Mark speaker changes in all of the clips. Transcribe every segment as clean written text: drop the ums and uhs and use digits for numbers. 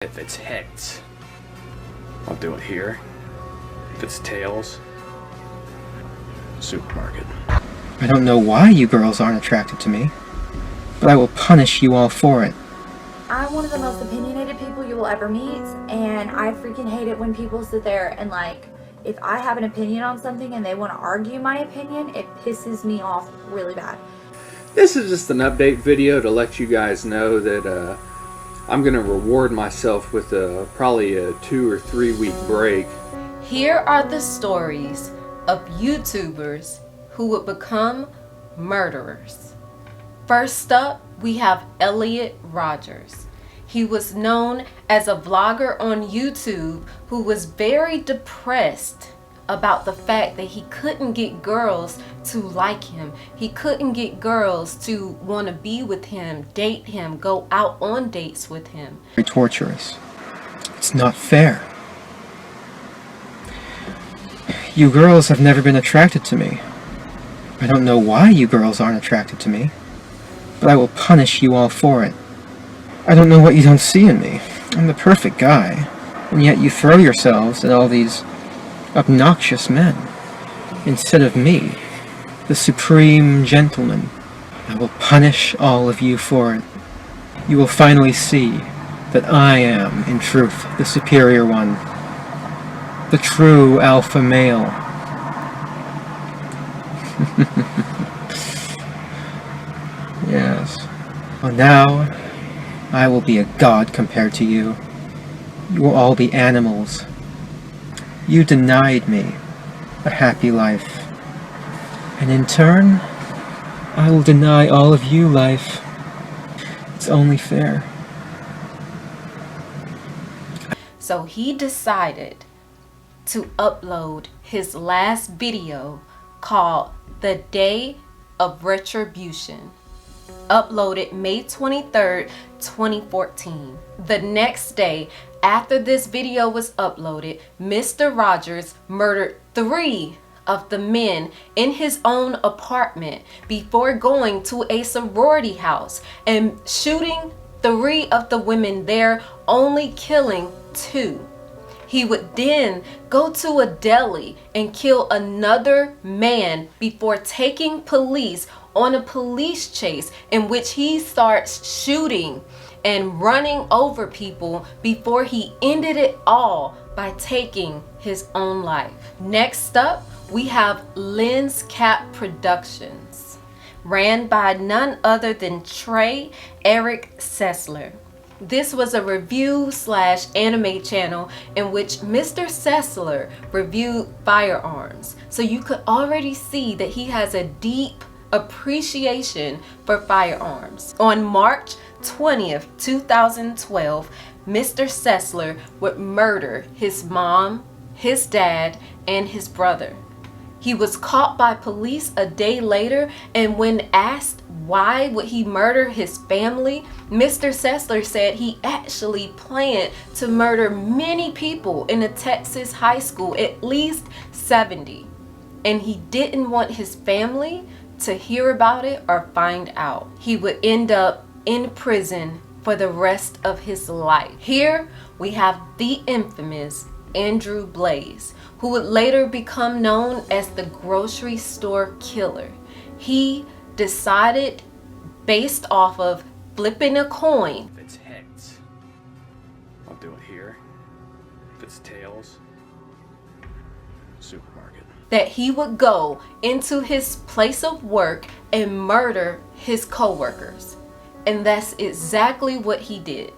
Speaker 1: If it's heads, I'll do it here. If it's tails, supermarket.
Speaker 2: I don't know why you girls aren't attracted to me, but I will punish you all for it.
Speaker 3: I'm one of the most opinionated people you will ever meet, and I freaking hate it when people sit there and if I have an opinion on something and they want to argue my opinion, it pisses me off really bad.
Speaker 1: This is just an update video to let you guys know that I'm going to reward myself with probably a 2 or 3 week break.
Speaker 4: Here are the stories of YouTubers who would become murderers. First up, we have Elliot Rodger. He was known as a vlogger on YouTube who was very depressed about the fact that he couldn't get girls to like him. He couldn't get girls to want to be with him, date him, go out on dates with him.
Speaker 2: Very torturous. It's not fair. You girls have never been attracted to me. I don't know why you girls aren't attracted to me, but I will punish you all for it. I don't know what you don't see in me. I'm the perfect guy, and yet you throw yourselves at all these obnoxious men instead of me, the supreme gentleman. I will punish all of you for it. You will finally see that I am, in truth, the superior one, the true alpha male. Yes. Well, now I will be a god compared to you. You will all be animals. You denied me a happy life, and in turn, I will deny all of you life. It's only fair.
Speaker 4: So he decided to upload his last video called The Day of Retribution. Uploaded May 23rd, 2014. The next day after this video was uploaded, Mr. Rodgers murdered 3 of the men in his own apartment before going to a sorority house and shooting 3 of the women there, only killing 2. He would then go to a deli and kill another man before taking police on a police chase in which he starts shooting and running over people before he ended it all by taking his own life. Next up, we have Lens Cap Productions, ran by none other than Trey, Eric Sesler. This was a review/anime channel in which Mr. Sesler reviewed firearms. So you could already see that he has a deep appreciation for firearms. On March 20th, 2012, Mr. Sesler would murder his mom, his dad, and his brother. He was caught by police a day later, and when asked why would he murder his family, Mr. Sesler said he actually planned to murder many people in a Texas high school, at least 70. And he didn't want his family to hear about it or find out. He would end up in prison for the rest of his life. Here we have the infamous Andrew Blaze, who would later become known as the grocery store killer. He decided, based off of flipping a coin,
Speaker 1: If it's heads, I'll do it here. If it's tails, supermarket.
Speaker 4: that he would go into his place of work and murder his co-workers. And that's exactly what he did,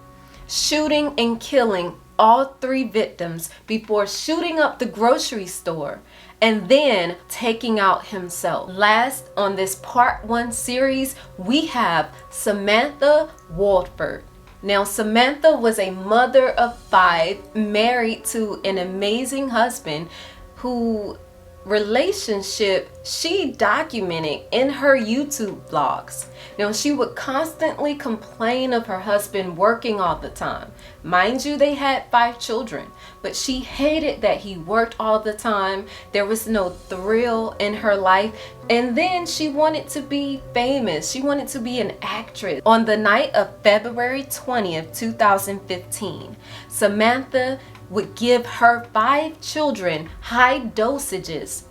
Speaker 4: shooting and killing all 3 victims before shooting up the grocery store and then taking out himself. Last on this part 1 series, we have Samantha Wohlford. Now, Samantha was a mother of 5, married to an amazing husband who relationship she documented in her YouTube vlogs. Now, she would constantly complain of her husband working all the time, Mind you, they had 5 children, but she hated that he worked all the time. There was no thrill in her life. And then she wanted to be famous. She wanted to be an actress. On the night of February 20th, 2015, Samantha would give her 5 children high dosages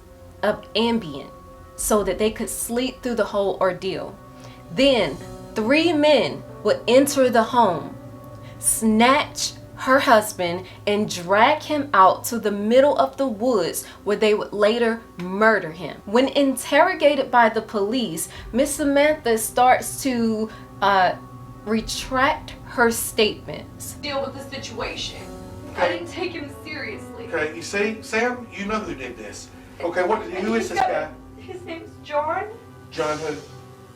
Speaker 4: of Ambien so that they could sleep through the whole ordeal. Then 3 men would enter the home, snatch her husband, and drag him out to the middle of the woods where they would later murder him. When interrogated by the police, Miss Samantha starts to retract her statements.
Speaker 5: Deal with the situation.
Speaker 6: Okay.
Speaker 5: I didn't take him seriously.
Speaker 6: Okay, you see, Sam, you know who did this. Okay, who is this guy?
Speaker 5: His name's John.
Speaker 6: John who?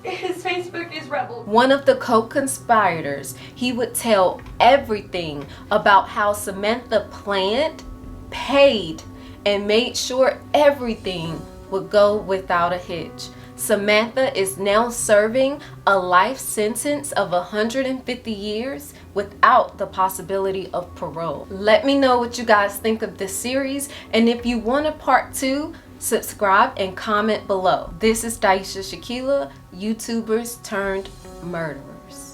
Speaker 5: His Facebook is Rebel.
Speaker 4: One of the co-conspirators, he would tell everything about how Samantha planned, paid, and made sure everything would go without a hitch. Samantha is now serving a life sentence of 150 years without the possibility of parole. Let me know what you guys think of this series, and if you want a part 2, subscribe and comment below. This is Daisha Shakila, YouTubers turned murderers.